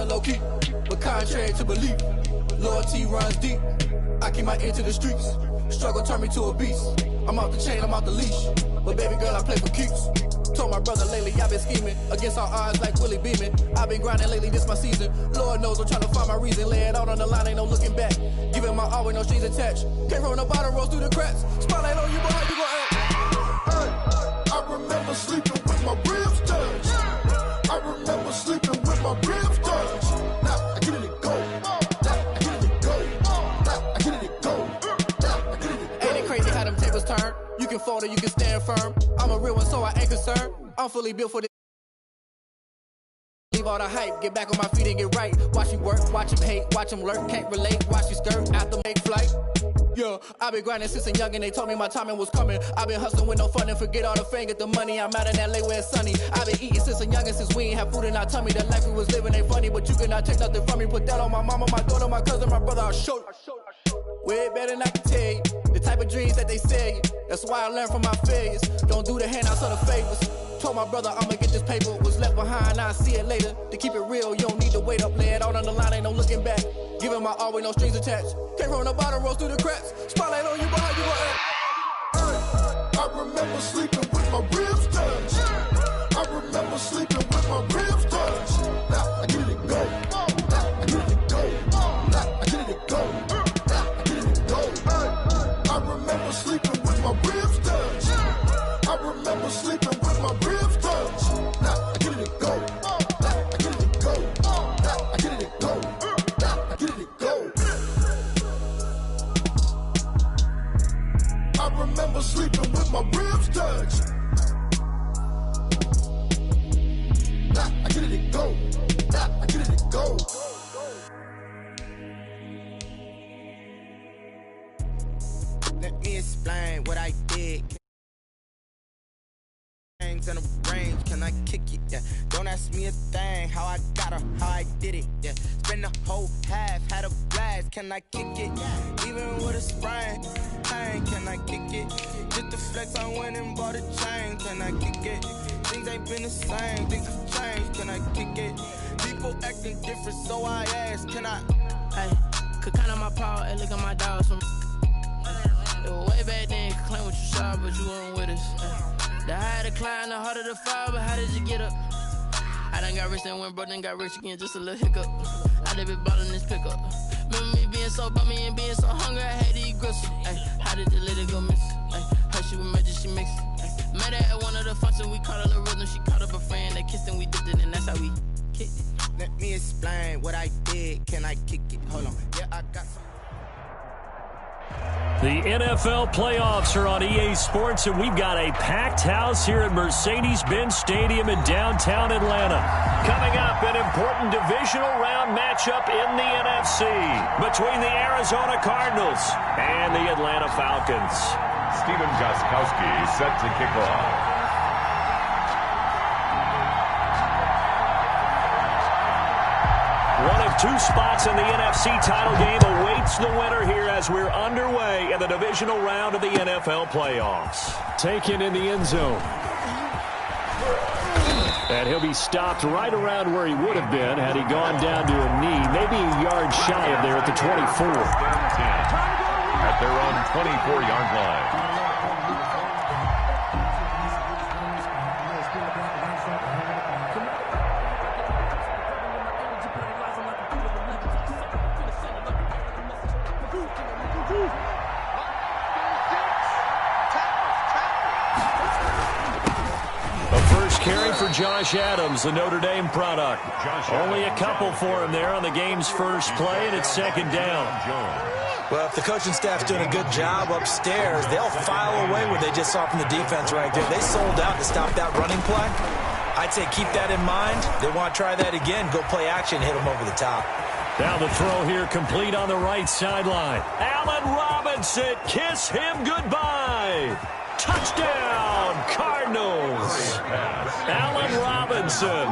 kinda low-key, but contrary to belief, loyalty runs deep. I keep my ear to the streets. Struggle turned me to a beast. I'm off the chain, I'm off the leash. But baby girl, I play for keeps. Told my brother lately, I've been scheming against all odds like Willie Beeman. I've been grinding lately, this my season. Lord knows I'm trying to find my reason. Lay it out on the line, ain't no looking back. Giving my all with no strings attached. Came from the bottom, rose through the cracks. Spotlight on you, boy, how you gon' act? I remember sleeping with my ribs touched. I remember sleeping with my ribs touched. Now I get it and go. Now I get it and go. Now I get it and go. Now I get it and go. Ain't it crazy how them tables turn? You can fold or you can stand firm. I'm a real one, so I ain't concerned. I'm fully built for this. Leave all the hype, get back on my feet and get right. Watch you work, watch him hate, watch him lurk, can't relate. Watch you skirt after make flight. Yeah, I've been grinding since a youngin', they told me my timing was coming. I've been hustling with no fun and forget all the fame, get the money. I'm out in LA where it's sunny. I've been eating since a youngin', since we ain't have food in our tummy. The life we was living ain't funny, but you cannot take nothing from me. Put that on my mama, my daughter, my cousin, my brother, I'll show you. Way better than I can tell you. The type of dreams that they sell you. That's why I learned from my failures. Don't do the handouts or the favors. Told my brother I'ma get this paper. Was left behind, I'll see it later. To keep it real, you don't need to wait up. Lay it out on the line, ain't no looking back. Giving my all with no strings attached. Came from the bottom, rose through the cracks. Spotlight on you, boy, how you gon' act? I remember sleeping with my ribs touched. I remember sleeping with my ribs touched. Now I get it and go. Now I get it and go. Now I get it and go. Now I get it and go. I remember sleeping with my ribs touched. I remember sleeping with my ribs touched. Now I get it and go. Now I get it and go. Now I get it and go. Now I get it and go. I remember sleeping with my ribs touched. Now I get it and go. Now I get it and go. Let me explain what I did. In the range, can I kick it? Yeah. Don't ask me a thing, how I got her, how I did it. Yeah. Spend the whole half, had a blast. Can I kick it? Yeah. Even with a sprain, pain, can I kick it? Just the flex, I went and bought a chain. Can I kick it? Things ain't been the same, things have changed. Can I kick it? People acting different, so I ask, can I? Hey, could count on my power and look at my dogs from. Way back then, you could claim what you saw, but you weren't with us. The higher the climb, the harder the fall, but how did you get up? I done got rich and went broke, then got rich again, just a little hiccup. I done been ballin' this pickup. Remember me being so bummy and being so hungry, I had to eat gristle. Ay, how did you let it go miss? Ay, her she was magic, she mixed. Met her at one of the functions, we caught her the rhythm, she caught up a friend, they kissed and we dipped it, and that's how we kicked it. Let me explain what I did, can I kick it? Hold on, yeah, I got some. The NFL playoffs are on EA Sports, and we've got a packed house here at Mercedes-Benz Stadium in downtown Atlanta. Coming up, an important divisional round matchup in the NFC between the Arizona Cardinals and the Atlanta Falcons. Steven Gostkowski set to kick off. One of two spots in the NFC title game awaits the winner here as we're underway in the divisional round of the NFL playoffs. Taken in the end zone. And he'll be stopped right around where he would have been had he gone down to a knee, maybe a yard shy of there at the 24. At their own 24-yard line. Carry for Josh Adams, the Notre Dame product. Only a couple for him there on the game's first play, and it's second down. Well, if the coaching staff's doing a good job upstairs, they'll file away what they just saw from the defense right there. They sold out to stop that running play. I'd say keep that in mind. They want to try that again. Go play action, hit them over the top. Now the throw here complete on the right sideline. Allen Robinson, kiss him goodbye. Touchdown, Cardinals. Allen Robinson,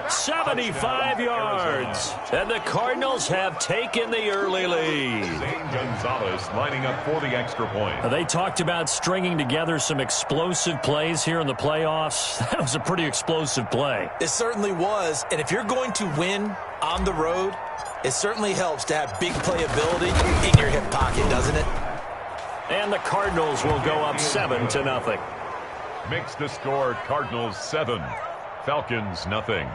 75 yards. And the Cardinals have taken the early lead. Zane Gonzalez lining up for the extra point. They talked about stringing together some explosive plays here in the playoffs. That was a pretty explosive play. It certainly was. And if you're going to win on the road, it certainly helps to have big playability in your hip pocket, doesn't it? And the Cardinals will go up 7-0. Makes the score Cardinals 7, Falcons nothing.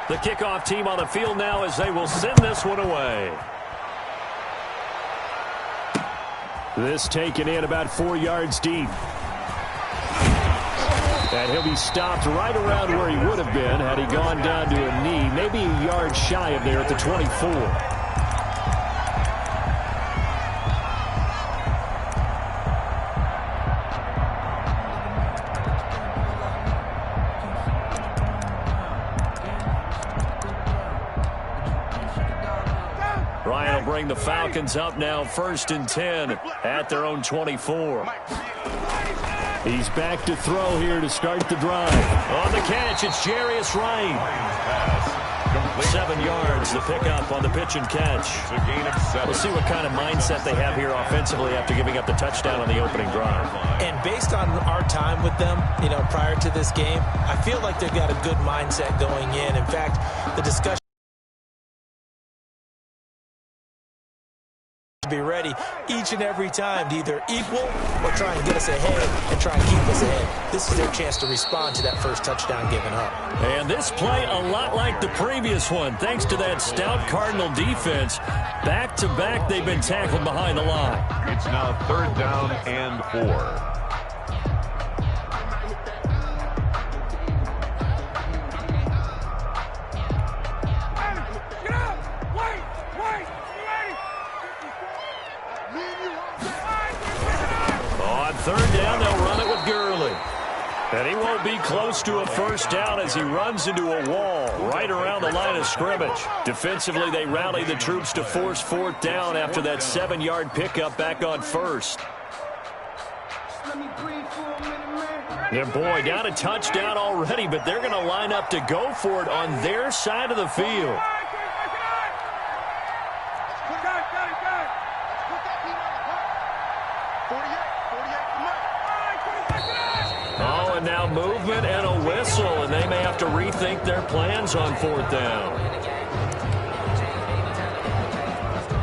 The kickoff team on the field now as they will send this one away. This taken in about 4 yards deep. And he'll be stopped right around where he would have been had he gone down to a knee, maybe a yard shy of there at the 24. Ryan will bring the Falcons up now 1st and 10 at their own 24. He's back to throw here to start the drive. On the catch, it's Jarius Wright. 7 yards, the pickup on the pitch and catch. We'll see what kind of mindset they have here offensively after giving up the touchdown on the opening drive. And based on our time with them, prior to this game, I feel like they've got a good mindset going in. In fact, the discussion be ready each and every time to either equal or try and get us ahead and try and keep us ahead. This is their chance to respond to that first touchdown given up. And this play a lot like the previous one, thanks to that stout Cardinal defense. Back-to-back, they've been tackled behind the line. It's now 3rd down and 4. On 3rd down, they'll run it with Gurley. And he won't be close to a first down as he runs into a wall right around the line of scrimmage. Defensively, they rally the troops to force 4th down after that 7-yard pickup back on 1st. And boy, down a touchdown already, but they're going to line up to go for it on their side of the field. Oh, and now movement and a whistle, and they may have to rethink their plans on 4th down.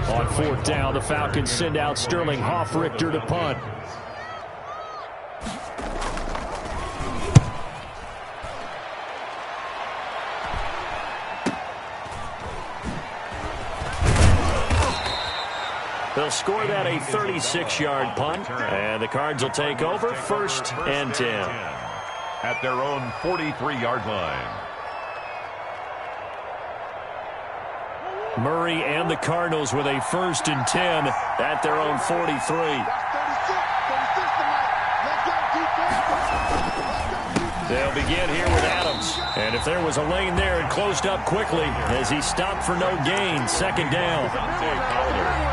On 4th down, the Falcons send out Sterling Hoffrichter to punt. They'll score that a 36-yard punt, and the Cards will take over 1st and 10. At their own 43-yard line. Murray and the Cardinals with a 1st and 10 at their own 43. They'll begin here with Adams. And if there was a lane there, it closed up quickly as he stopped for no gain. 2nd down.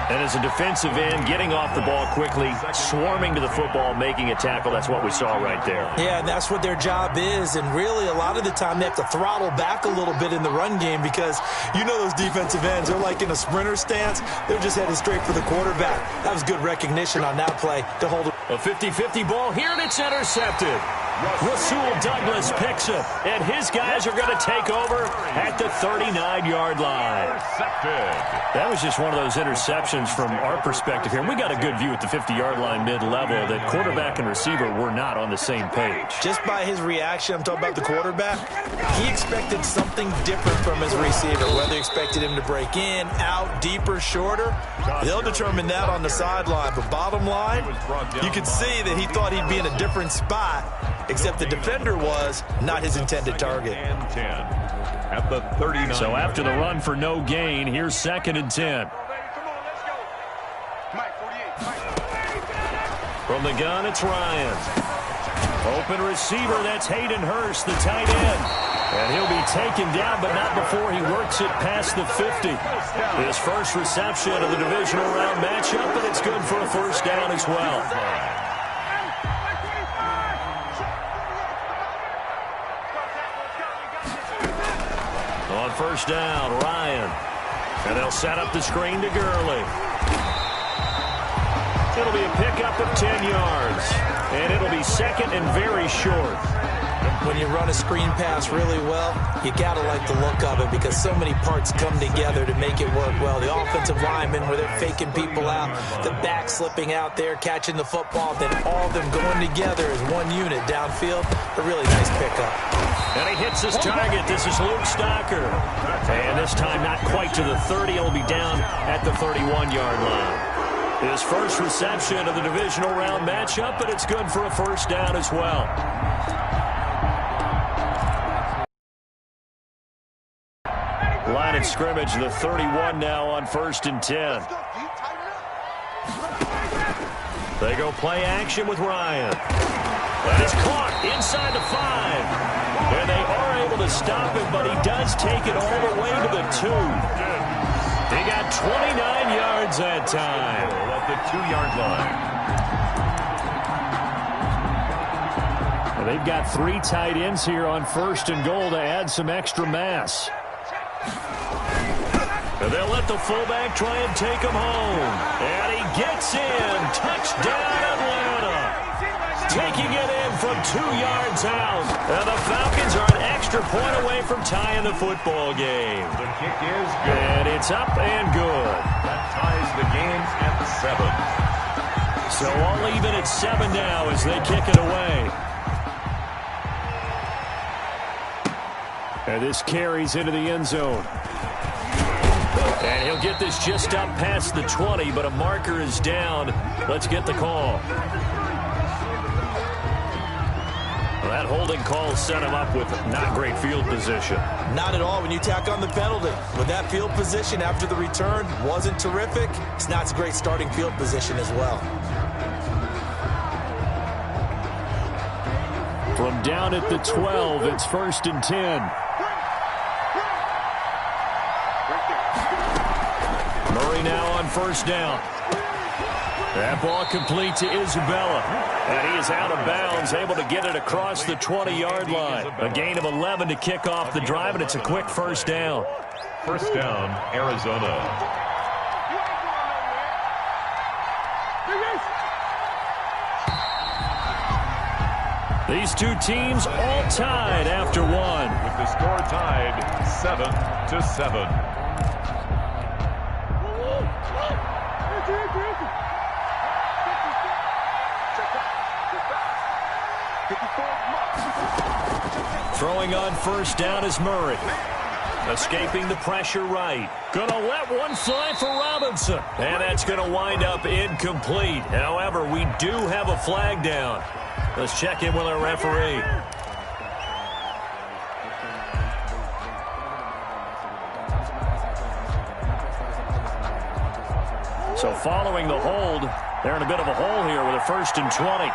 And as a defensive end, getting off the ball quickly, swarming to the football, making a tackle. That's what we saw right there. Yeah, and that's what their job is. And really, a lot of the time, they have to throttle back a little bit in the run game because those defensive ends, they're like in a sprinter stance. They're just headed straight for the quarterback. That was good recognition on that play to hold it. A 50-50 ball here, and it's intercepted. Rasul Douglas picks it, and his guys are going to take over at the 39-yard line. That was just one of those interceptions from our perspective here. We got a good view at the 50-yard line mid-level that quarterback and receiver were not on the same page. Just by his reaction, I'm talking about the quarterback, he expected something different from his receiver, whether he expected him to break in, out, deeper, shorter. They'll determine that on the sideline. But bottom line, you could see that he thought he'd be in a different spot, except the defender was not his intended target. At the 39. So after the run for no gain, here's 2nd and 10. From the gun, it's Ryan. Open receiver, that's Hayden Hurst, the tight end. And he'll be taken down, but not before he works it past the 50. His first reception of the divisional round matchup, but it's good for a first down as well. On first down, Ryan. And they'll set up the screen to Gurley. It'll be a pickup of 10 yards. And it'll be second and very short. When you run a screen pass really well, you got to like the look of it because so many parts come together to make it work well. The offensive linemen, where they're faking people out, the back slipping out there, catching the football, then all of them going together as one unit downfield. A really nice pickup. And he hits his target. This is Luke Stocker. And this time not quite to the 30. He'll be down at the 31-yard line. His first reception of the divisional round matchup, but it's good for a first down as well. Line of scrimmage, the 31 now on 1st and 10. They go play action with Ryan. That is caught inside the 5. And they are able to stop him, but he does take it all the way to the 2. He got 29 yards that time. At the 2-yard line. And they've got 3 tight ends here on 1st and goal to add some extra mass. And they'll let the fullback try and take him home. And he gets in. Touchdown, Atlanta. Taking it in from 2 yards out. And the Falcons are an extra point away from tying the football game. The kick is good. And it's up and good. That ties the game at 7. So all even at 7 now as they kick it away. And this carries into the end zone. And he'll get this just up past the 20, but a marker is down. Let's get the call. Well, that holding call set him up with not great field position. Not at all when you tack on the penalty. With that field position after the return wasn't terrific. It's not a great starting field position as well. From down at the 12, it's 1st and 10. Murray now on first down. That ball complete to Isabella. And he is out of bounds, able to get it across the 20-yard line. A gain of 11 to kick off the drive, and it's a quick first down. First down, Arizona. These two teams all tied after one. With the score tied 7-7. Throwing on first down is Murray. Escaping the pressure right. Gonna let one fly for Robinson. And that's gonna wind up incomplete. However, we do have a flag down. Let's check in with our referee. So following the hold, they're in a bit of a hole here with a 1st and 20.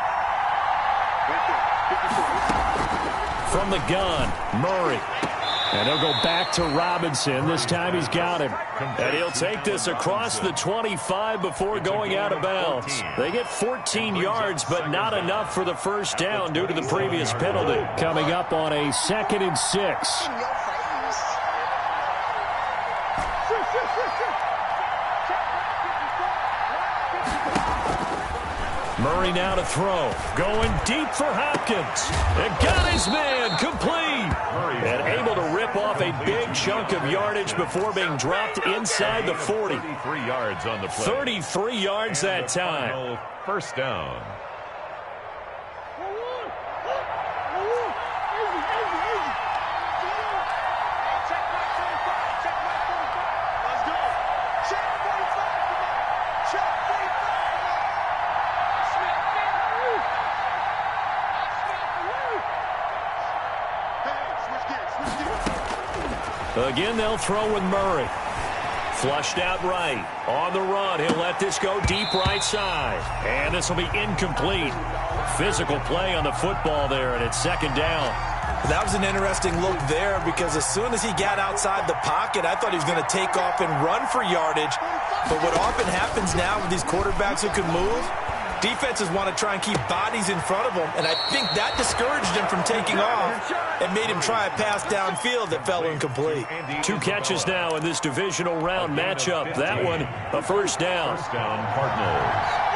From the gun, Murray. And he'll go back to Robinson. This time he's got him. And he'll take this across the 25 before going out of bounds. They get 14 yards, but not enough for the first down due to the previous penalty. Coming up on a 2nd and 6. Murray now to throw. Going deep for Hopkins. And got his man complete. And able to rip off a big chunk of yardage before being dropped inside the 40. 33 yards on the play. 33 yards that time. First down. Again, they'll throw with Murray. Flushed out right. On the run, he'll let this go deep right side. And this will be incomplete. Physical play on the football there, and it's second down. That was an interesting look there because as soon as he got outside the pocket, I thought he was going to take off and run for yardage. But what often happens now with these quarterbacks who can move, defenses want to try and keep bodies in front of them, and I think that discouraged him from taking off and made him try a pass downfield that fell incomplete. 2 catches now in this divisional round matchup. That one, a first down. First down, Cardinals.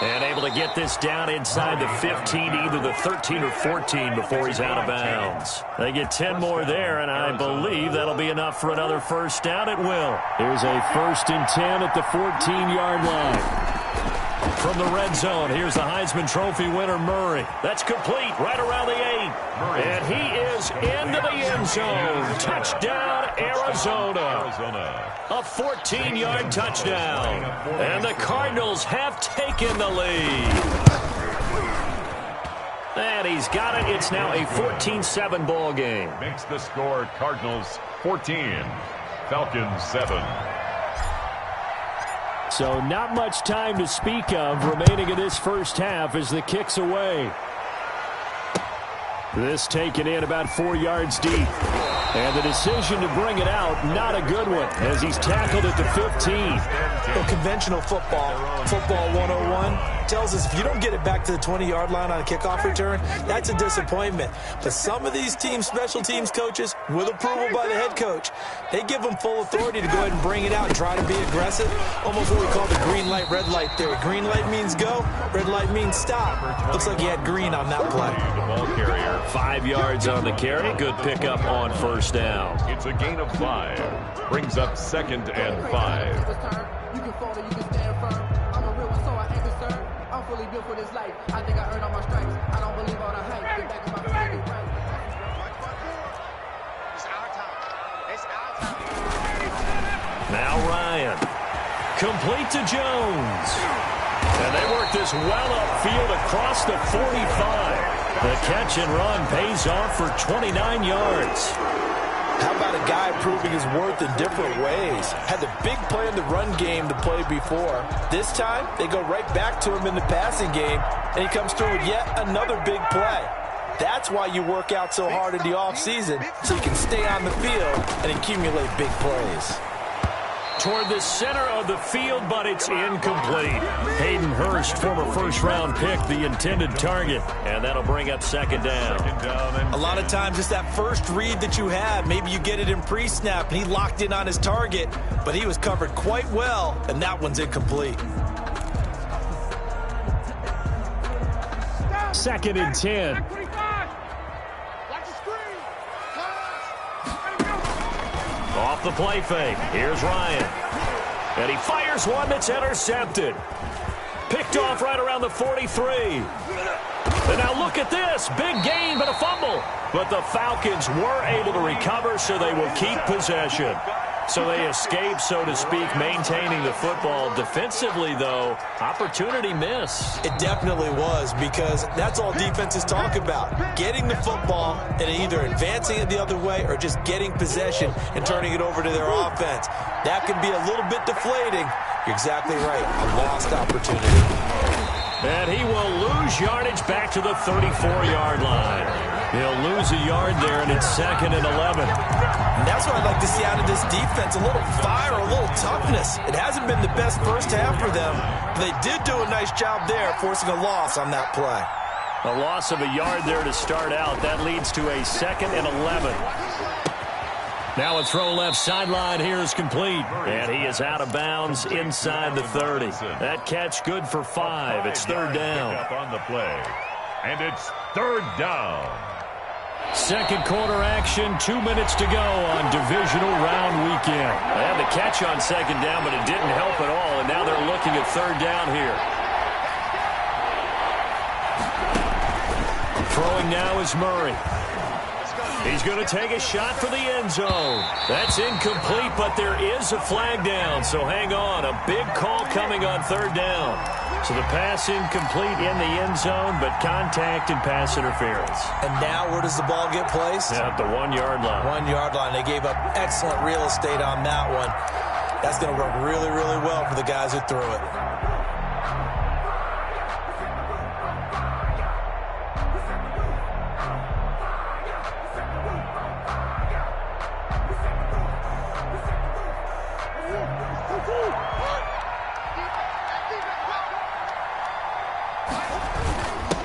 And able to get this down inside the 15, either the 13 or 14 before he's out of bounds. They get 10 more there, and I believe that'll be enough for another first down. It will. Here's a 1st and 10 at the 14-yard line. From the red zone, here's the Heisman Trophy winner, Murray. That's complete right around the 8. And he is into the end zone. Touchdown, Arizona. A 14-yard touchdown. And the Cardinals have taken the lead. And he's got it. It's now a 14-7 ball game. Makes the score Cardinals 14, Falcons 7. So not much time to speak of remaining in this first half as the kick's away. This taken in about 4 yards deep. And the decision to bring it out, not a good one, as he's tackled at the 15. Well, conventional football 101, tells us if you don't get it back to the 20-yard line on a kickoff return, that's a disappointment. But some of these teams, special teams coaches, with approval by the head coach, they give them full authority to go ahead and bring it out and try to be aggressive. Almost what we call the green light, red light theory. Green light means go, red light means stop. Looks like he had green on that play. The ball carrier. 5 yards on the carry. Good pickup on first down. It's a gain of 5. Brings up 2nd and 5. You can fall or you can stand firm. I'm a real one, so I ain't concerned. I'm fully built for this life. I think I earned all my stripes. I don't believe all the hype. Get back in my feet and get right. It's our time. It's our time. Now Ryan. Complete to Jones. And they work this well upfield across the 45. The catch and run pays off for 29 yards. How about a guy proving his worth in different ways? Had the big play in the run game to play before. This time, they go right back to him in the passing game, and he comes through with yet another big play. That's why you work out so hard in the offseason, so you can stay on the field and accumulate big plays. Toward the center of the field, but it's incomplete. Hayden Hurst, former first-round pick, the intended target, and that'll bring up second down. A lot of times it's that first read that you have. Maybe you get it in pre-snap, and he locked in on his target, but he was covered quite well, and that one's incomplete. 2nd and 10. Off the play fake. Here's Ryan. And he fires one that's intercepted. Picked off right around the 43. And now look at this. Big gain, but a fumble. But the Falcons were able to recover, so they will keep possession. So they escape, so to speak, maintaining the football. Defensively, though, opportunity miss. It definitely was, because that's all defenses talk about. Getting the football and either advancing it the other way or just getting possession and turning it over to their offense. That can be a little bit deflating. You're exactly right. A lost opportunity. And he will lose yardage back to the 34-yard line. He'll lose a yard there, and it's 2nd and 11. And that's what I'd like to see out of this defense, a little fire, a little toughness. It hasn't been the best first half for them, but they did do a nice job there, forcing a loss on that play. A loss of a yard there to start out. That leads to a 2nd and 11. Now a throw left sideline here is complete. And he is out of bounds inside the 30. That catch good for 5. It's 3rd down. Up on the play. And it's 3rd down. Second quarter action, 2 minutes to go on divisional round weekend. They had the catch on 2nd down, but it didn't help at all, and now they're looking at 3rd down here. Throwing now is Murray. He's going to take a shot for the end zone. That's incomplete, but there is a flag down, so hang on. A big call coming on third down. So the pass incomplete in the end zone, but contact and pass interference. And now where does the ball get placed? At the 1-yard line. 1-yard line. They gave up excellent real estate on that one. That's going to work really, really well for the guys who threw it.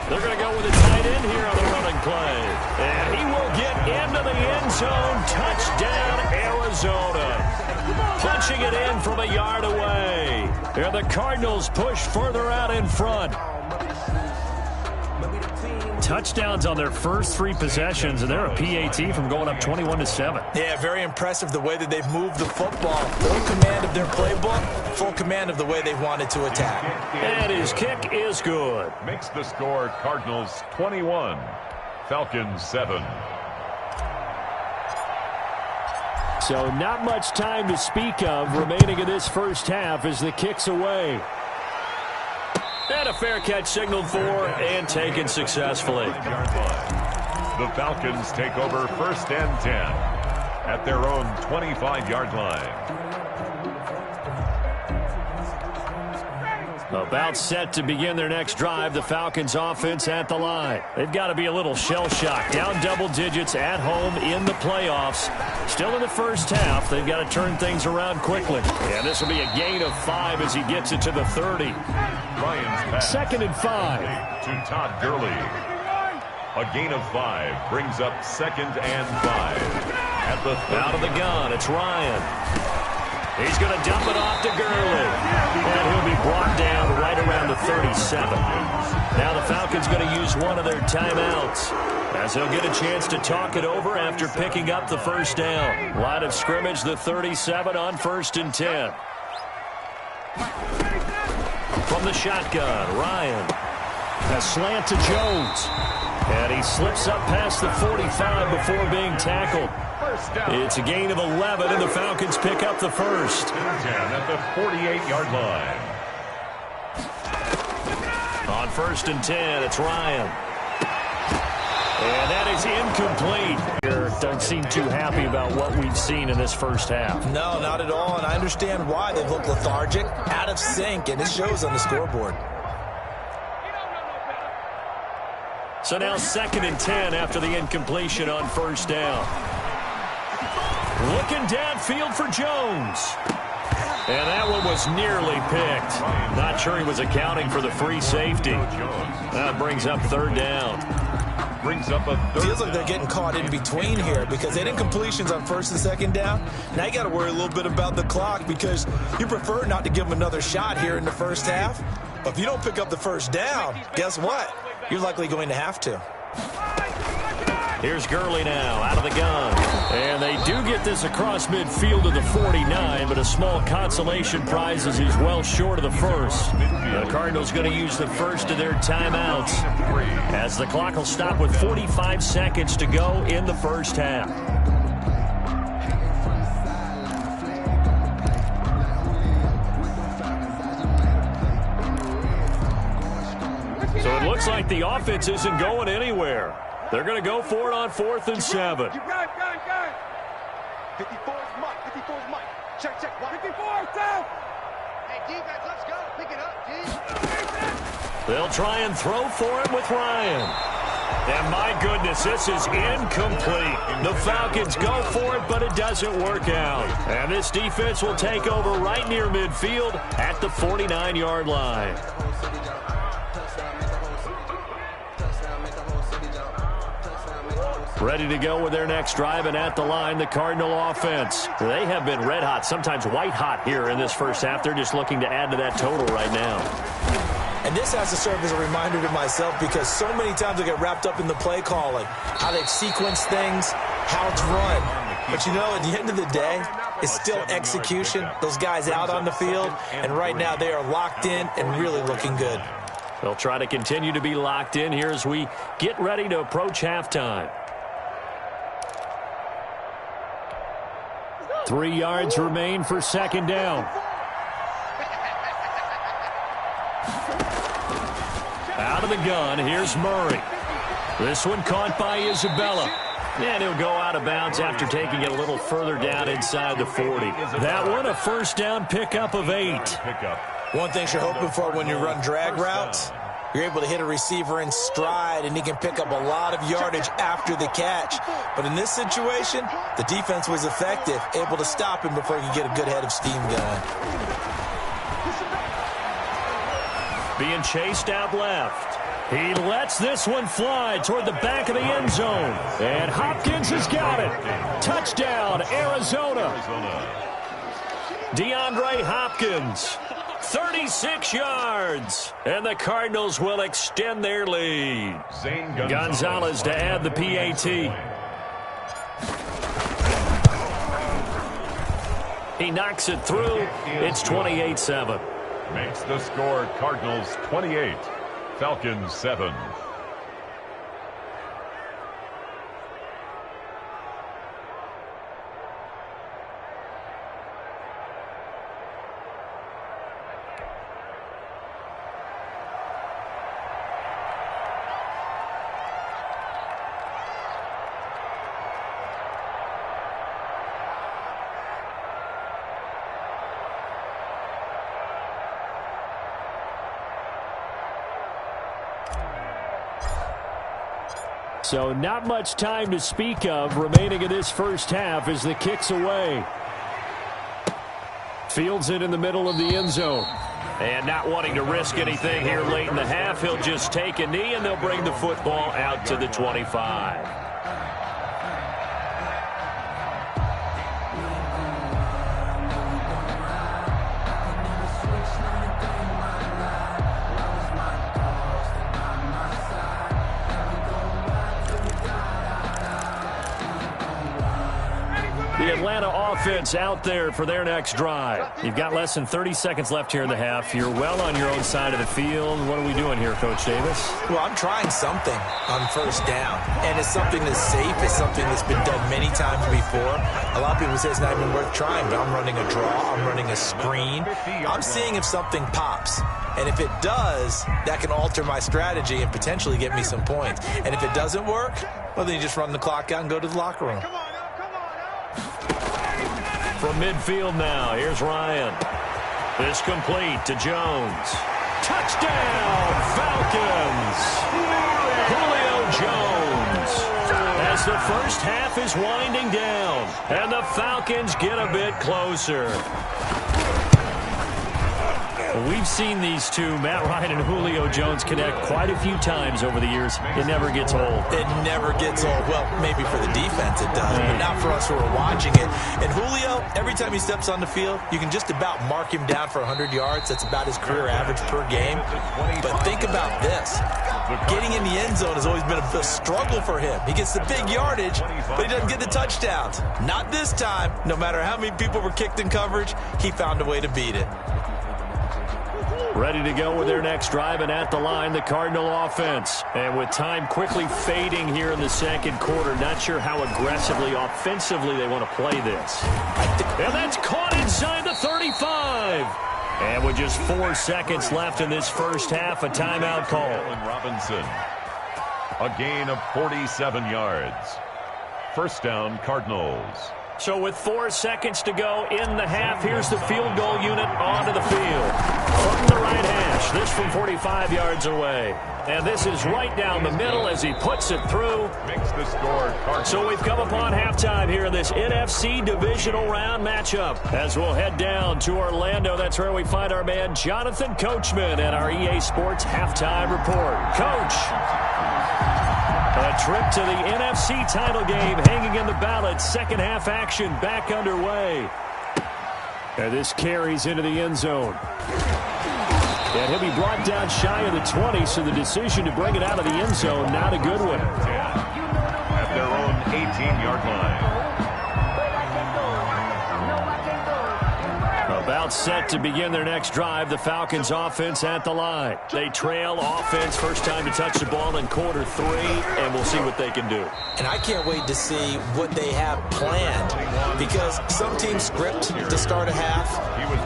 They're going to go with a tight end here on the running play. And he will get into the end zone. Touchdown, Arizona. Punching it in from a yard away. And the Cardinals push further out in front. Touchdowns on their first 3 possessions, and they're a PAT from going up 21-7. Yeah, very impressive the way that they've moved the football. Full command of their playbook, full command of the way they've wanted to attack. And his kick is good. Makes the score Cardinals 21, Falcons 7. So not much time to speak of remaining in this first half as the kick's away. And a fair catch signaled for and taken successfully. The Falcons take over 1st and 10 at their own 25-yard line. About set to begin their next drive, the Falcons offense at the line. They've got to be a little shell-shocked. Down double digits at home in the playoffs. Still in the first half. They've got to turn things around quickly. And this will be a gain of 5 as he gets it to the 30. Ryan's pass. 2nd and 5. To Todd Gurley. A gain of 5 brings up 2nd and 5. At the 30. Out of the gun, it's Ryan. He's going to dump it off to Gurley. And he'll be brought down right around the 37. Now the Falcons going to use one of their timeouts, as they'll get a chance to talk it over after picking up the first down. Line of scrimmage, the 37 on 1st and 10. From the shotgun, Ryan. A slant to Jones. And he slips up past the 45 before being tackled. It's a gain of 11, and the Falcons pick up the first. 10 at the 48-yard line. On 1st and 10, it's Ryan. And that is incomplete. Don't seem too happy about what we've seen in this first half. No, not at all, and I understand why. They've looked lethargic, out of sync, and it shows on the scoreboard. So now 2nd and 10 after the incompletion on 1st down. Looking downfield for Jones. And that one was nearly picked. Not sure he was accounting for the free safety. That brings up 3rd down. Brings up a 3rd. Feels like they're getting caught in between here because they had incompletions on 1st and 2nd down. Now you got to worry a little bit about the clock because you prefer not to give them another shot here in the first half. But if you don't pick up the 1st down, guess what? You're likely going to have to. Here's Gurley now, out of the gun. And they do get this across midfield to the 49, but a small consolation prize as he's well short of the first. The Cardinals going to use the first of their timeouts, as the clock will stop with 45 seconds to go in the first half. So it looks like the offense isn't going anywhere. They're going to go for it on 4th and 7. 54 is Mike. 54 is Mike. Check. 54 down. Hey, defense, let's go. Pick it up, D. They'll try and throw for it with Ryan. And my goodness, this is incomplete. The Falcons go for it, but it doesn't work out. And this defense will take over right near midfield at the 49-yard line. Ready to go with their next drive, and at the line, the Cardinal offense. They have been red hot, sometimes white hot here in this first half. They're just looking to add to that total right now. And this has to serve as a reminder to myself because so many times I get wrapped up in the play calling, how they've sequenced things, how it's run. But you know, at the end of the day, it's still execution. Those guys out on the field, and right now they are locked in and really looking good. They'll try to continue to be locked in here as we get ready to approach halftime. 3 yards remain for second down. Out of the gun, here's Murray. This one caught by Isabella. And he'll go out of bounds after taking it a little further down inside the 40. That one, a first down pickup of 8. One thing you're hoping for when you run drag routes, you're able to hit a receiver in stride, and he can pick up a lot of yardage after the catch. But in this situation, the defense was effective, able to stop him before he could get a good head of steam going. Being chased out left. He lets this one fly toward the back of the end zone. And Hopkins has got it. Touchdown, Arizona. DeAndre Hopkins, 36 yards. And the Cardinals will extend their lead. Gonzalez to add the PAT. He knocks it through. It's 28-7. Makes the score Cardinals 28. Falcons 7. So not much time to speak of remaining in this first half as the kick's away. Fields it in the middle of the end zone. And not wanting to risk anything here late in the half, he'll just take a knee and they'll bring the football out to the 25. The Atlanta offense out there for their next drive. You've got less than 30 seconds left here in the half. You're well on your own side of the field. What are we doing here, Coach Davis? Well, I'm trying something on first down, and it's something that's safe. It's something that's been done many times before. A lot of people say it's not even worth trying, but I'm running a draw. I'm running a screen. I'm seeing if something pops. And if it does, that can alter my strategy and potentially get me some points. And if it doesn't work, well, then you just run the clock out and go to the locker room. From midfield now, here's Ryan. This complete to Jones. Touchdown, Falcons! Julio Jones. As the first half is winding down, and the Falcons get a bit closer. We've seen these two, Matt Ryan and Julio Jones, connect quite a few times over the years. It never gets old. It never gets old. Well, maybe for the defense it does, but not for us who are watching it. And Julio, every time he steps on the field, you can just about mark him down for 100 yards. That's about his career average per game. But think about this. Getting in the end zone has always been a struggle for him. He gets the big yardage, but he doesn't get the touchdowns. Not this time. No matter how many people were kicked in coverage, he found a way to beat it. Ready to go with their next drive, and at the line, the Cardinal offense. And with time quickly fading here in the second quarter, not sure how aggressively, offensively they want to play this. And that's caught inside the 35. And with just 4 seconds left in this first half, a timeout call. Robinson, a gain of 47 yards. First down, Cardinals. So with 4 seconds to go in the half, here's the field goal unit onto the field. From the right hash, this from 45 yards away. And this is right down the middle as he puts it through. Makes the score Cardinals. So we've come upon halftime here in this NFC divisional round matchup. As we'll head down to Orlando, that's where we find our man Jonathan Coachman at our EA Sports halftime report. Coach, a trip to the NFC title game hanging in the balance. Second half action back underway. And this carries into the end zone. And he'll be brought down shy of the 20, so the decision to bring it out of the end zone, not a good one. At their own 18-yard line. A About set to begin their next drive, the Falcons offense at the line. They trail offense, first time to touch the ball in quarter 3, and we'll see what they can do. And I can't wait to see what they have planned, because some teams script to start a half.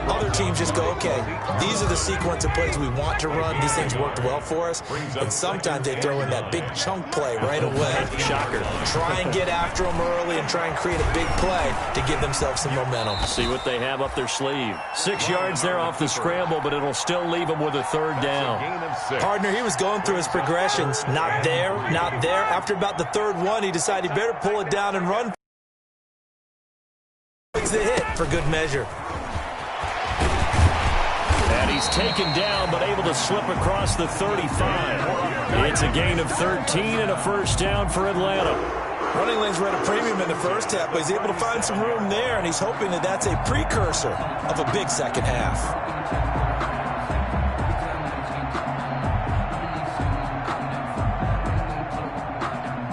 Other teams just go, okay, these are the sequence of plays we want to run. These things worked well for us. And sometimes they throw in that big chunk play right away. Shocker. Try and get after them early and try and create a big play to give themselves some momentum. See what they have up their sleeve. 6 yards there off the scramble, but it'll still leave them with a third down. Partner, he was going through his progressions. Not there, not there. After about the third one, he decided he better pull it down and run. It's the hit for good measure. And he's taken down, but able to slip across the 35. It's a gain of 13 and a first down for Atlanta. Running lanes were at a premium in the first half, but he's able to find some room there, and he's hoping that that's a precursor of a big second half.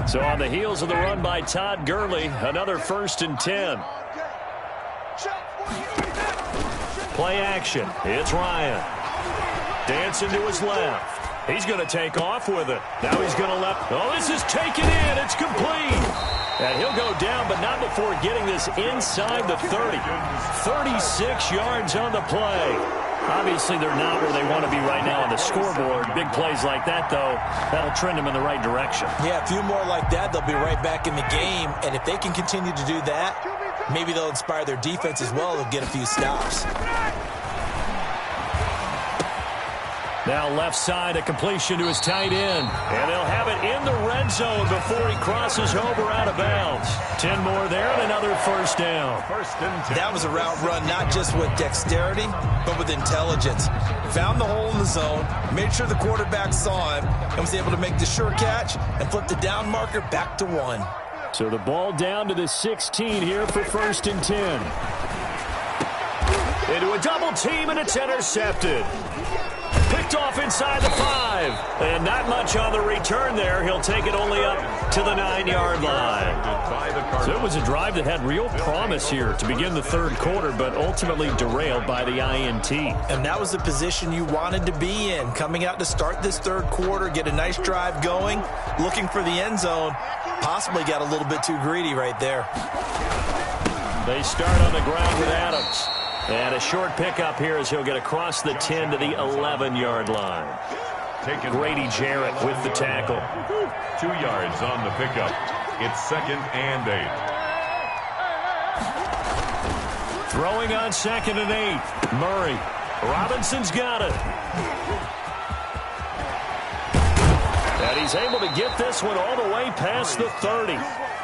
So on the heels of the run by Todd Gurley, another 1st and 10. Play action. It's Ryan. Dancing to his left. He's going to take off with it. Now he's going to left. Oh, this is taken in. It's complete. And he'll go down, but not before getting this inside the 30. 36 yards on the play. Obviously, they're not where they want to be right now on the scoreboard. Big plays like that, though, that'll trend them in the right direction. Yeah, a few more like that, they'll be right back in the game. And if they can continue to do that, maybe they'll inspire their defense as well. They'll get a few stops. Now left side, a completion to his tight end. And they'll have it in the red zone before he crosses over out of bounds. 10 more there and another first down. That was a route run not just with dexterity, but with intelligence. Found the hole in the zone, made sure the quarterback saw him, and was able to make the sure catch and flip the down marker back to 1. So the ball down to the 16 here for 1st and 10. Into a double team, and it's intercepted. Picked off inside the 5. And not much on the return there. He'll take it only up to the 9-yard line. So it was a drive that had real promise here to begin the third quarter, but ultimately derailed by the INT. And that was the position you wanted to be in. Coming out to start this third quarter, get a nice drive going, looking for the end zone. Possibly got a little bit too greedy right there. They start on the ground with Adams. And a short pickup here as he'll get across the 10 to the 11-yard line. Grady Jarrett with the tackle. 2 yards on the pickup. It's 2nd and 8. Throwing on 2nd and 8. Murray. Robinson's got it. And he's able to get this one all the way past the 30.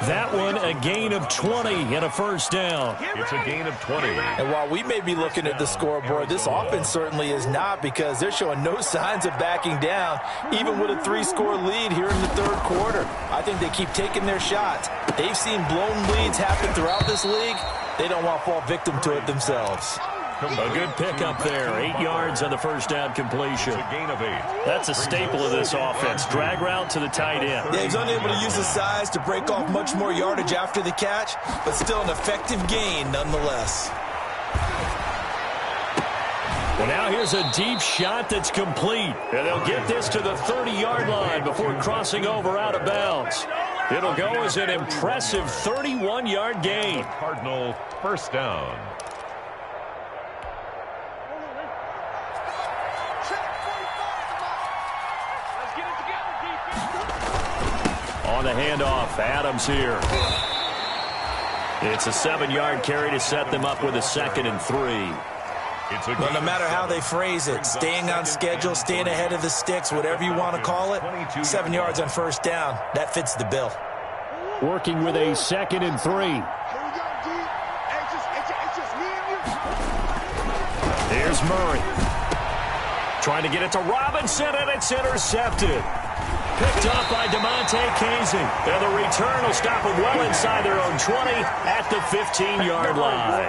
That one a gain of 20 and a first down. It's a gain of 20. And while we may be looking at the scoreboard, this offense certainly is not, because they're showing no signs of backing down, even with a 3-score lead here in the third quarter. I think they keep taking their shots. They've seen blown leads happen throughout this league. They don't want to fall victim to it themselves. A good pickup there. 8 yards on the first down completion. It's a gain of 8. That's a staple of this offense. Drag route to the tight end. Yeah, he's unable to use his size to break off much more yardage after the catch, but still an effective gain nonetheless. Well, now here's a deep shot that's complete. And they'll get this to the 30-yard line before crossing over out of bounds. It'll go as an impressive 31-yard gain. Cardinal first down. On the handoff, Adams here. It's a 7-yard carry to set them up with a 2nd and 3. Well, no matter how they phrase it, staying on schedule, staying ahead of the sticks, whatever you want to call it, 7 yards on first down, that fits the bill. Working with a 2nd and 3. Here's Murray. Trying to get it to Robinson, and it's intercepted. Picked off by T.S.K. And the return will stop them well inside their own 20 at the 15-yard line.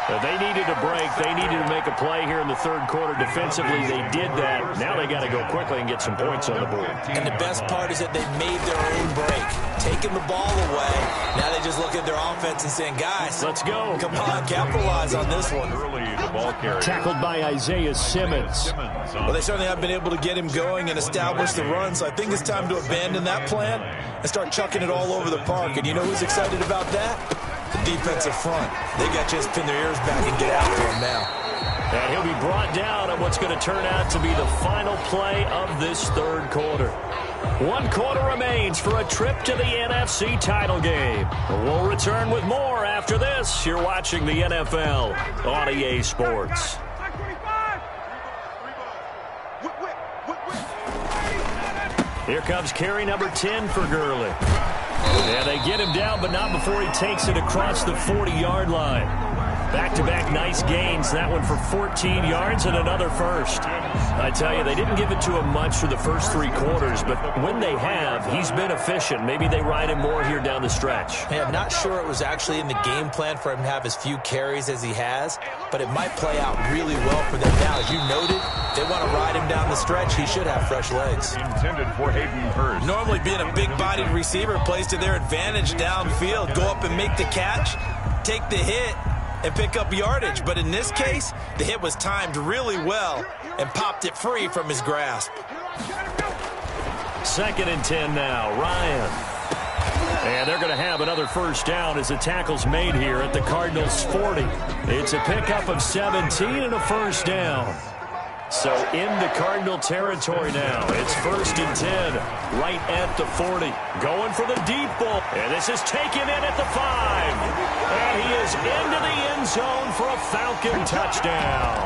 They needed a break. They needed to make a play here in the third quarter. Defensively, they did that. Now they got to go quickly and get some points on the board. And the best part is that they made their own break, taking the ball away. Now they just look at their offense and saying, guys, let's go. Come on, capitalize on this one. Early the ball carrier. Tackled by Isaiah Simmons. Well, they certainly have been able to get him going and establish the run, so I think it's time to abandon that plan and start chucking it all over the park. And you know who's excited about that? The defensive front. They got to just pin their ears back and get after him now. And he'll be brought down on what's going to turn out to be the final play of this third quarter. 1 quarter remains for a trip to the NFC title game. We'll return with more after this. You're watching the NFL on EA Sports. Here comes carry number 10 for Gurley. And they get him down, but not before he takes it across the 40-yard line. Back-to-back nice gains. That one for 14 yards and another first. I tell you, they didn't give it to him much for the first 3 quarters, but when they have, he's been efficient. Maybe they ride him more here down the stretch. Hey, I'm not sure it was actually in the game plan for him to have as few carries as he has, but it might play out really well for them now. As you noted, they want to ride him down the stretch. He should have fresh legs. Intended for Hayden Hurst. Normally being a big-bodied receiver plays to their advantage downfield. Go up and make the catch, take the hit, and pick up yardage. But in this case, the hit was timed really well and popped it free from his grasp. 2nd and 10 now. Ryan. And they're going to have another first down as the tackle's made here at the Cardinals' 40. It's a pickup of 17 and a first down. So into Cardinal territory now. It's 1st and 10 right at the 40. Going for the deep ball. And this is taken in at the 5. And he is into the end zone for a Falcon touchdown.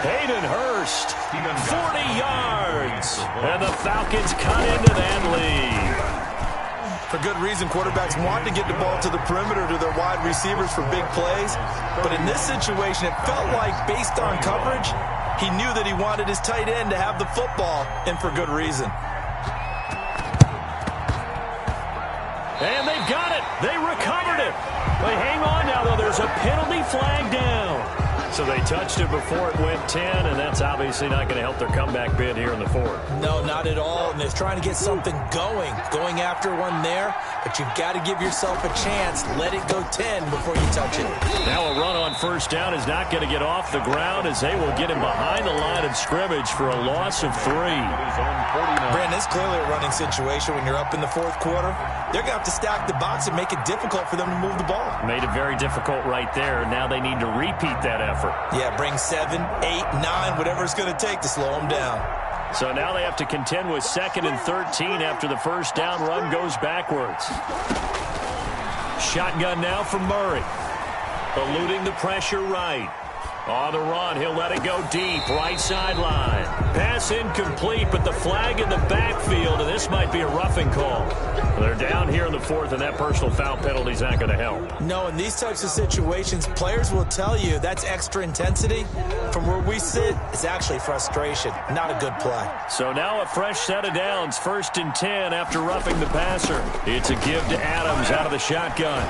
Hayden Hurst, 40 yards. And the Falcons cut into that lead. For good reason, quarterbacks want to get the ball to the perimeter to their wide receivers for big plays. But in this situation, it felt like based on coverage, he knew that he wanted his tight end to have the football, and for good reason. And they've got it. They recovered it. But hang on now, though. There's a penalty flag down. So they touched it before it went 10, and that's obviously not going to help their comeback bid here in the 4th. No, not at all. And they're trying to get something going after one there. But you've got to give yourself a chance. Let it go 10 before you touch it. Now a run on first down is not going to get off the ground as they will get him behind the line of scrimmage for a loss of 3. Brandon, it's clearly a running situation when you're up in the 4th quarter. They're going to have to stack the box and make it difficult for them to move the ball. Made it very difficult right there. Now they need to repeat that effort. Yeah, bring 7, 8, 9, whatever it's going to take to slow them down. So now they have to contend with 2nd and 13 after the first down run goes backwards. Shotgun now for Murray. Eluding the pressure right. On the run, he'll let it go deep, right sideline. Pass incomplete, but the flag in the backfield, and this might be a roughing call. They're down here in the 4th, and that personal foul penalty is not going to help. No, in these types of situations, players will tell you that's extra intensity. From where we sit, it's actually frustration, not a good play. So now a fresh set of downs, 1st and 10 after roughing the passer. It's a give to Adams out of the shotgun.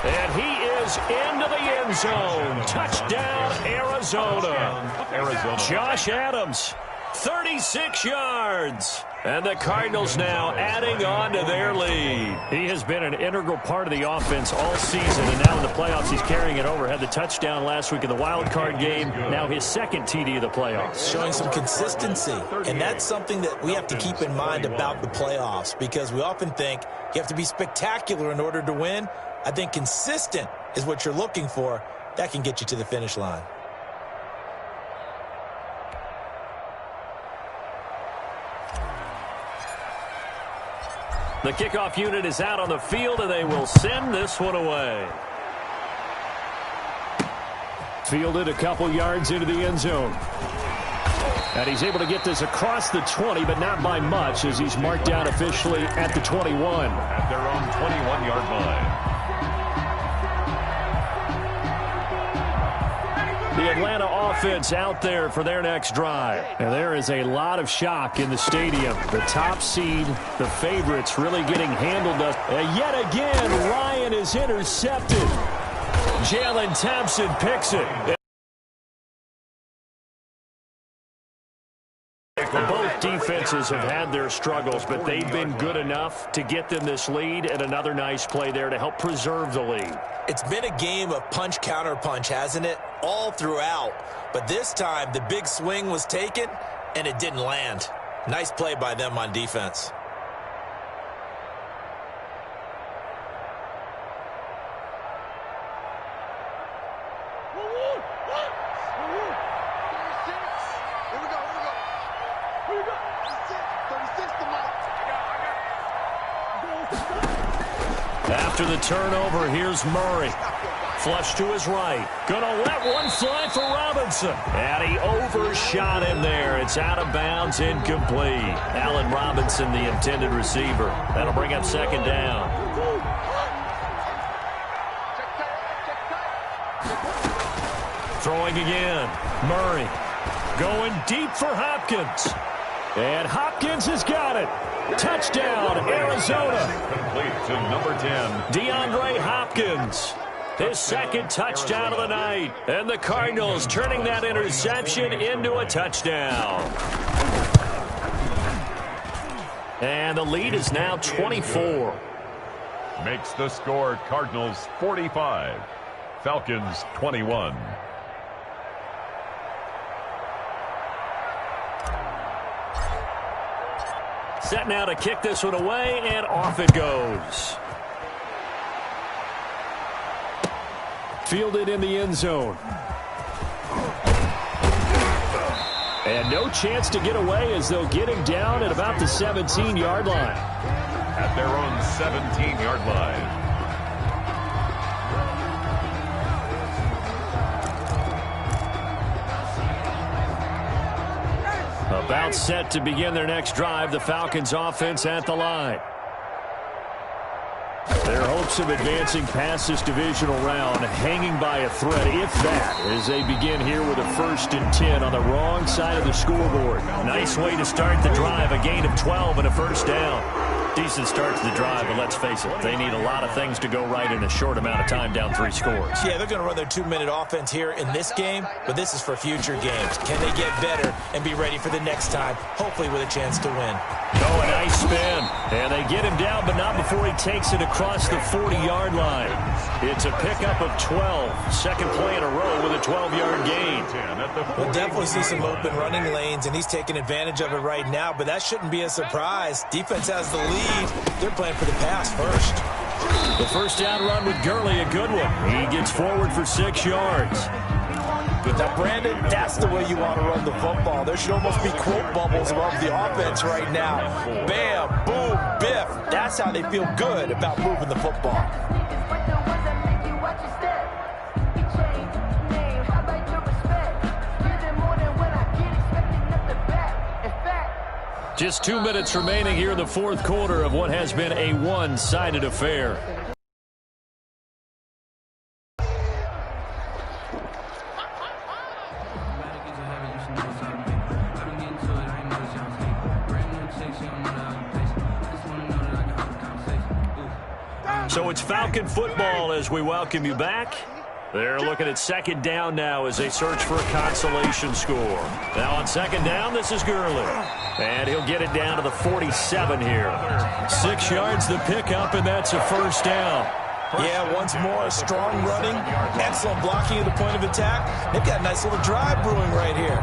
And he is into the end zone. Touchdown, Arizona. Josh Adams, 36 yards. And the Cardinals now adding on to their lead. He has been an integral part of the offense all season, and now in the playoffs he's carrying it over. Had the touchdown last week in the wild card game. Now his 2nd TD of the playoffs. Showing some consistency, and that's something that we have to keep in mind about the playoffs, because we often think you have to be spectacular in order to win. I think consistent is what you're looking for. That can get you to the finish line. The kickoff unit is out on the field, and they will send this one away. Fielded a couple yards into the end zone. And he's able to get this across the 20, but not by much, as he's marked down officially at the 21. At their own 21-yard line. The Atlanta offense out there for their next drive. And there is a lot of shock in the stadium. The top seed, the favorites, really getting handled. Yet again, Ryan and is intercepted. Jalen Thompson picks it. Both defenses have had their struggles, but they've been good enough to get them this lead, and another nice play there to help preserve the lead. It's been a game of punch-counter-punch, hasn't it? All throughout. But this time, the big swing was taken, and it didn't land. Nice play by them on defense. After the turnover, here's Murray. Flush to his right. Gonna let one fly for Robinson. And he overshot him there. It's out of bounds, incomplete. Allen Robinson, the intended receiver. That'll bring up second down. Throwing again. Murray going deep for Hopkins. And Hopkins has got it. Touchdown, Arizona. Complete to number 10. DeAndre Hopkins. His second touchdown of the night. And the Cardinals turning that interception into a touchdown. And the lead is now 24. Makes the score Cardinals 45. Falcons 21. Set now to kick this one away, and off it goes. Fielded in the end zone. And no chance to get away as they'll get him down at about the 17-yard line. At their own 17-yard line. About set to begin their next drive, the Falcons offense at the line. Their hopes of advancing past this divisional round hanging by a thread, if that, as they begin here with a 1st and 10 on the wrong side of the scoreboard. Nice way to start the drive, a gain of 12 and a first down. Decent start to the drive, but let's face it, they need a lot of things to go right in a short amount of time, down 3 scores. Yeah, they're going to run their 2-minute offense here in this game, but this is for future games. Can they get better and be ready for the next time, hopefully with a chance to win? Oh, a nice spin. And they get him down, but not before he takes it across the 40-yard line. It's a pickup of 12. Second play in a row with a 12-yard gain. We'll definitely see some open running lanes, and he's taking advantage of it right now, but that shouldn't be a surprise. Defense has the lead. They're playing for the pass first. The first down run with Gurley, a good one. He gets forward for 6 yards. Now, Brandon, that's the way you want to run the football. There should almost be quote bubbles above the offense right now. Bam, boom, biff. That's how they feel good about moving the football. Just 2 minutes remaining here in the fourth quarter of what has been a one-sided affair. So it's Falcon football as we welcome you back. They're looking at second down now as they search for a consolation score. Now on second down, this is Gurley. And he'll get it down to the 47 here. 6 yards the pickup, and that's a first down. Yeah, once more, strong running, excellent blocking at the point of attack. They've got a nice little drive brewing right here.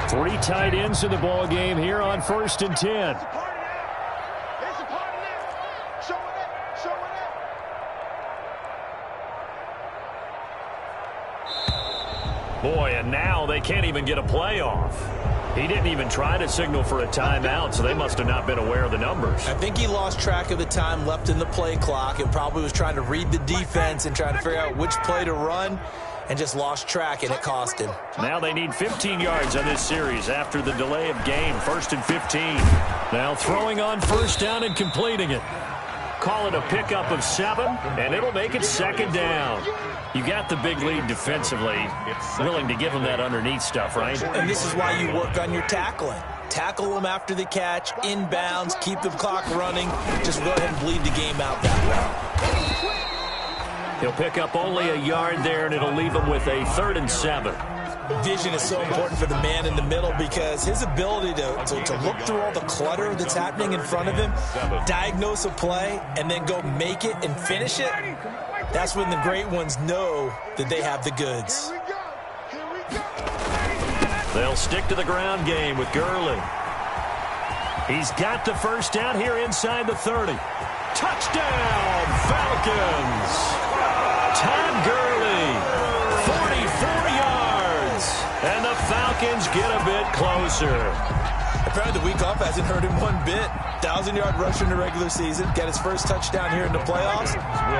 3 tight ends in the ball game here on 1st and 10. Boy, and now they can't even get a play off. He didn't even try to signal for a timeout, so they must have not been aware of the numbers. I think he lost track of the time left in the play clock and probably was trying to read the defense and trying to figure out which play to run and just lost track, and it cost him. Now they need 15 yards on this series after the delay of game. 1st and 15. Now throwing on first down and completing it. Call it a pickup of 7, and it'll make it second down. You got the big lead defensively. Willing to give them that underneath stuff, right? And this is why you work on your tackling. tackle them after the catch, inbounds, keep the clock running, just go ahead and bleed the game out that way. He'll pick up only a yard there, and it'll leave him with a 3rd and 7. Vision is so important for the man in the middle because his ability to look through all the clutter that's happening in front of him, diagnose a play, and then go make it and finish it, that's when the great ones know that they have the goods. They'll stick to the ground game with Gurley. He's got the first down here inside the 30. Touchdown, Falcons! Todd Gurley, 44 yards, and the Falcons get a bit closer. Apparently the week off hasn't hurt him one bit. 1,000-yard rusher in the regular season, got his first touchdown here in the playoffs.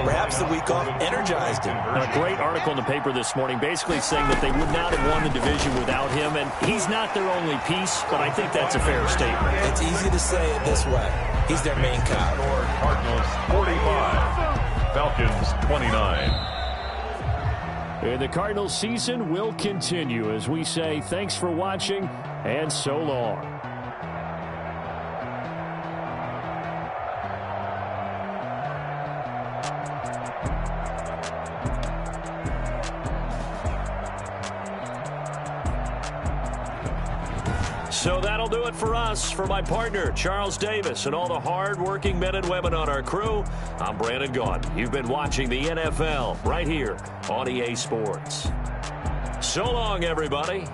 Perhaps the week off energized him. A great article in the paper this morning basically saying that they would not have won the division without him, and he's not their only piece, but I think that's a fair statement. It's easy to say it this way. He's their main cog. Cardinals 45, Falcons 29. And the Cardinals season will continue as we say thanks for watching and so long. So that'll do it for us. For my partner, Charles Davis, and all the hard-working men and women on our crew, I'm Brandon Gaudin. You've been watching the NFL right here on EA Sports. So long, everybody.